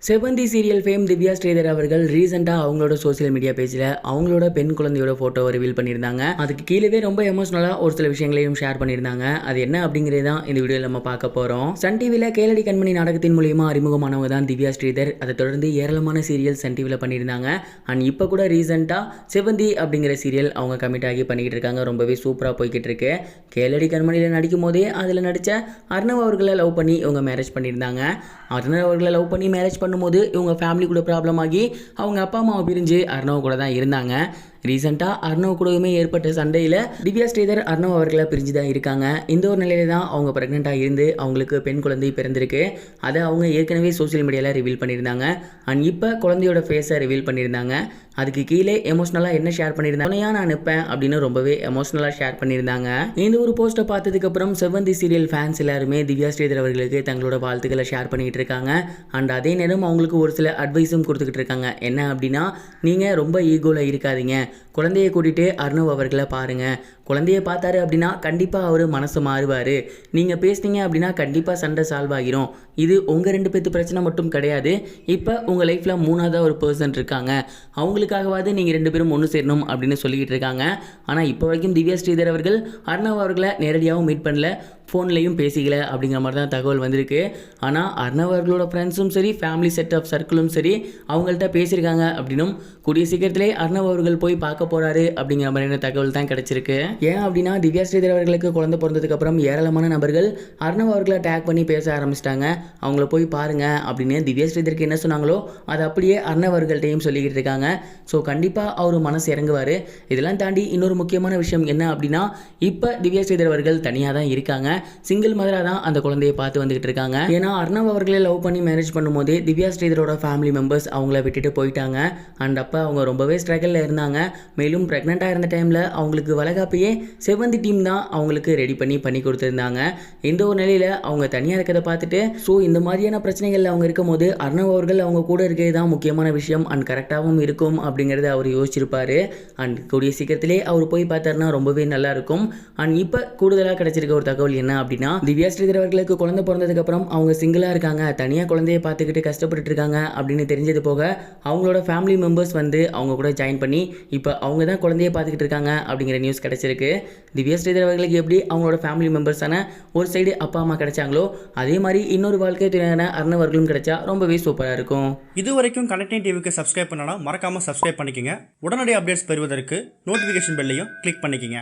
செவந்தி serial fame Divya Sridhar அவர்கள் ரீசெண்டாக அவங்களோட சோசியல் மீடியா பேஜில் அவங்களோட பெண் குழந்தையோட ஃபோட்டோவை ரிவீல் பண்ணியிருந்தாங்க. அதுக்கு கீழே ரொம்ப எமோஷனலாக ஒரு சில விஷயங்களையும் ஷேர் பண்ணியிருந்தாங்க. அது என்ன அப்படிங்கிறது தான் இந்த வீடியோவில் நம்ம பார்க்க போகிறோம். சன் டிவியில் கேளடி கண்மணி நாடகத்தின் மூலியமாக அறிமுகமானவங்க தான் திவ்யா ஸ்ரீதர். அதை தொடர்ந்து ஏராளமான சீரியல் சன் டிவியில் பண்ணியிருந்தாங்க. அண்ட் இப்போ கூட ரீசெண்டாக செவந்தி அப்படிங்கிற சீரியல் அவங்க கமிட் ஆகி பண்ணிக்கிட்டு இருக்காங்க. ரொம்பவே சூப்பராக போய்கிட்டு இருக்கு. கேளடி கண்மணியில் நடிக்கும் போதே அதில் நடித்த அர்ணவ் அவர்களை லவ் பண்ணி இவங்க மேரேஜ் பண்ணியிருந்தாங்க. அர்ணவ் அவர்களை லவ் பண்ணி மேரேஜ் பண்ணும்போது இவங்க ஃபேமிலி கூட ப்ராப்ளம் ஆகி அவங்க அப்பா அம்மாவை பிரிஞ்சு அர்ணவ் கூட தான் இருந்தாங்க. ரீசெண்டாக அர்ணவ் கூடவுமே ஏற்பட்ட சண்டையில் திவ்யா ஸ்ரீதர் அர்ணவ் அவர்களை பிரிஞ்சு தான் இருக்காங்க. இந்த ஒரு நிலையில தான் அவங்க ப்ரெக்னெண்ட்டாக இருந்து அவங்களுக்கு பெண் குழந்தை பிறந்திருக்கு. அதை அவங்க ஏற்கனவே சோசியல் மீடியாவில் ரிவீல் பண்ணியிருந்தாங்க. அண்ட் இப்போ குழந்தையோட ஃபேஸை ரிவீல் பண்ணியிருந்தாங்க. அதுக்கு கீழே எமோஷனலாக என்ன ஷேர் பண்ணியிருந்தாங்க, நான் நிற்பேன் அப்படின்னு ரொம்பவே எமோஷனலாக ஷேர் பண்ணியிருந்தாங்க. இந்த ஒரு போஸ்ட்டை பார்த்ததுக்கப்புறம் செவந்தி சீரியல் ஃபேன்ஸ் எல்லாருமே திவ்யா ஸ்ரீதர் அவர்களுக்கு தங்களோட வாழ்த்துக்களை ஷேர் பண்ணிக்கிட்டு இருக்காங்க. அண்ட் அதே நேரம் அவங்களுக்கு ஒரு சில அட்வைஸும் கொடுத்துக்கிட்டு இருக்காங்க. என்ன அப்படின்னா, நீங்கள் ரொம்ப ஈகோவில் இருக்காதீங்க, குழந்தையை கூட்டிகிட்டு அர்ணவ் அவர்களை பாருங்கள். குழந்தைய பார்த்தாரு அப்படின்னா கண்டிப்பாக அவர் மனசு மாறுவார். நீங்கள் பேசுனீங்க அப்படின்னா கண்டிப்பாக சண்டை சால்வ் ஆகிரும். இது உங்கள் 2 பேர்த்து பிரச்சனை மட்டும் கிடையாது. இப்போ உங்கள் லைஃப்பில் 3ஆவது ஒரு பர்சன் இருக்காங்க. அவங்களுக்காகவாது நீங்கள் 2 பேரும் ஒன்று சேரணும் அப்படின்னு சொல்லிக்கிட்டு இருக்காங்க. ஆனால் இப்போ வரைக்கும் திவ்யா ஸ்ரீதர் அவர்கள் அர்ணவ் அவர்களை நேரடியாகவும் மீட் பண்ணல, ஃபோன்லேயும் பேசிக்கல அப்படிங்கிற மாதிரி தான் தகவல் வந்திருக்கு. ஆனால் அர்ணவ் அவர்களோட ஃப்ரெண்ட்ஸும் சரி, ஃபேமிலி செட் ஆஃப் சர்க்கிளும் சரி அவங்கள்ட்ட பேசியிருக்காங்க அப்படின்னும் கூடிய சீக்கிரத்திலே அர்ணவ் அவர்கள் போய் பார்க்க போகிறாரு அப்படிங்கிற மாதிரியான தகவல் தான் கிடச்சிருக்கு. ஏன் அப்படின்னா, திவ்யா ஸ்ரீதர் அவர்களுக்கு குழந்தை பிறந்ததுக்கப்புறம் ஏராளமான நபர்கள் அர்ணவ் அவர்களை டேக் பண்ணி பேச ஆரம்பிச்சிட்டாங்க. அவங்கள போய் பாருங்க அப்படின்னு திவ்யா ஸ்ரீதருக்கு என்ன சொன்னாங்களோ அதை அப்படியே அர்ணவ் அவர்கள்ட்டையும் சொல்லிக்கிட்டு இருக்காங்க. ஸோ கண்டிப்பாக அவர் மனசு இறங்குவார். இதெல்லாம் தாண்டி இன்னொரு முக்கியமான விஷயம் என்ன அப்படின்னா, இப்போ திவ்யா ஸ்ரீதர் அவர்கள் தனியாக தான் இருக்காங்க. சிங்கிள் மதராக தான் அந்த குழந்தையை பார்த்து வந்துகிட்டு இருக்காங்க. ஏன்னா அர்ணவ் அவர்களை லவ் பண்ணி மேரேஜ் பண்ணும்போதே திவ்யா ஸ்ரீதரோட ஃபேமிலி மெம்பர்ஸ் அவங்கள விட்டுட்டு போயிட்டாங்க. அண்ட் அப்போ அவங்க ரொம்பவே ஸ்ட்ரகிளில் இருந்தாங்க. மேலும் ப்ரெக்னெண்ட்டாக இருந்த டைமில் அவங்களுக்கு வளகாப்பையே செவந்தி டீம் தான் அவங்களுக்கு ரெடி பண்ணி கொடுத்துருந்தாங்க. இந்த ஒரு நிலையில் அவங்க தனியாக இருக்கிறத பார்த்துட்டு, ஸோ இந்த மாதிரியான பிரச்சனைகள் அவங்க இருக்கும் போது அர்ணவ் அவர்கள் அவங்க கூட இருக்கிறது தான் முக்கியமான விஷயம் அண்ட் கரெக்டாகவும் இருக்கும் அப்படிங்கிறத அவர் யோசிச்சிருப்பாரு. அண்ட் கூடிய சீக்கிரத்திலே அவர் போய் பார்த்தாருன்னா ரொம்பவே நல்லா இருக்கும். அண்ட் இப்போ கூடுதலாக கிடைச்சிருக்க ஒரு தகவல் என்ன அப்படின்னா, திவ்யா ஸ்ரீதர் அவர்களுக்கு குழந்தை பிறந்ததுக்கு அப்புறம் அவங்க சிங்கிளாக இருக்காங்க, தனியாக குழந்தையை பார்த்துக்கிட்டு கஷ்டப்பட்டு இருக்காங்க அப்படின்னு தெரிஞ்சது போக அவங்களோட ஃபேமிலி மெம்பர்ஸ் வந்து அவங்க கூட ஜாயின் பண்ணி இப்போ அவங்க தான் குழந்தையை பார்த்துக்கிட்டு இருக்காங்க அப்படிங்கிற நியூஸ் கிடைச்சிருக்கு. திவ்யா ஸ்ரீதர் அவர்களுக்கு எப்படி அவங்களோட ஃபேமிலி மெம்பர்ஸான ஒரு சைடு அப்பா அம்மா கிடைச்சாங்களோ அதே மாதிரி இன்னொரு வாழ்க்கை துணையான அர்ணவ் அவர்களும் கிடைச்சா ரொம்பவே சூப்பராக இருக்கும். இது வரைக்கும் கனெக்டிங் டிவிக்கு சப்ஸ்கிரைப் பண்ணனா மறக்காமல் சப்ஸ்கிரைப் பண்ணிக்கங்க. உடனடி அப்டேட்ஸ் பெறுவதற்கு நோட்டிஃபிகேஷன் பெல்லையும் கிளிக் பண்ணிக்கங்க.